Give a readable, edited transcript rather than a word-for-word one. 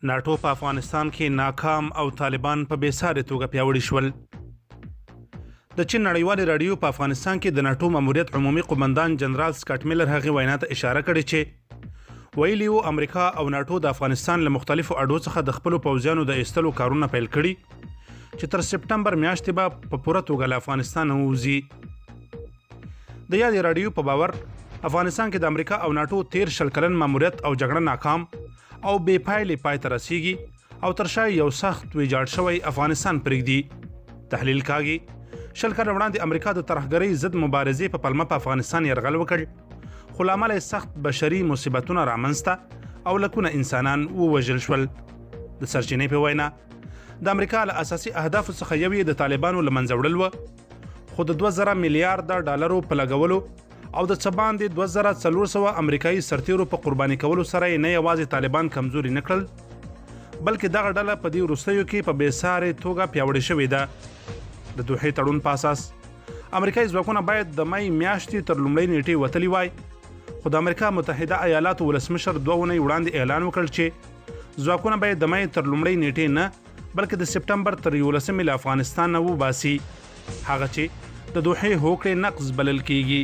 ناټو په افغانستان کې ناکام او طالبان په بېساري توګه پیاوړي شول. د چین نړیواله راډیو په افغانستان کې د ناټو ماموریت عمومي قومندان جنرال سکاټ میلر هغه وینا ته اشاره کړې چې ویلي وو امریکا او ناټو د افغانستان له مختلفو اډو څخه د خپلو پوځیانو د ایستلو کارونه پیل کړي چې تر سپټمبر میاشتې به په پوره توګه له افغانستان ووځي. د یادې راډیو په باور افغانستان کې د امریکا او ناټو 13 کلن ماموریت او جګړه ناکام او بې پایلې پای ته رسیږي او تر شا یو سخت ویجاړ شوی افغانستان پرېږدي. تحلیل کاږي 20 کاله وړاندې امریکا د ترهګرۍ ضد مبارزې په پلمه په افغانستان یرغل وکړ، خو له امله سخت بشري مصیبتونه رامنځته او لکونه انسانان ووژل شول. د سرچینې په وینا د امریکا له اساسي اهدافو څخه یو یې د طالبانو له منځه وړل و، خو د 2000 میلیارډ ډالرو په لګولو او د څه باندې 2400 امریکایي سرتیرو په قرباني کولو سره نه یوازې طالبان کمزوري نه کړل، بلکې دغه ډله په دې وروستیو کې په بېساري توګه پیاوړې شوې ده. د دوحې تړون په اساس امریکایي ځواکونه باید د مای میاشتې تر لومړۍ نیټې وتلي وای، خو د امریکا متحده ایالاتو ولسمشر 2 اونۍ وړاندې اعلان وکړ چې ځواکونه باید د مای تر لومړۍ نیټې نه بلکې د سپټمبر تر 11 له افغانستان نه وباسي، هغه چې د دوحې هوکړې نقض بلل کیږي.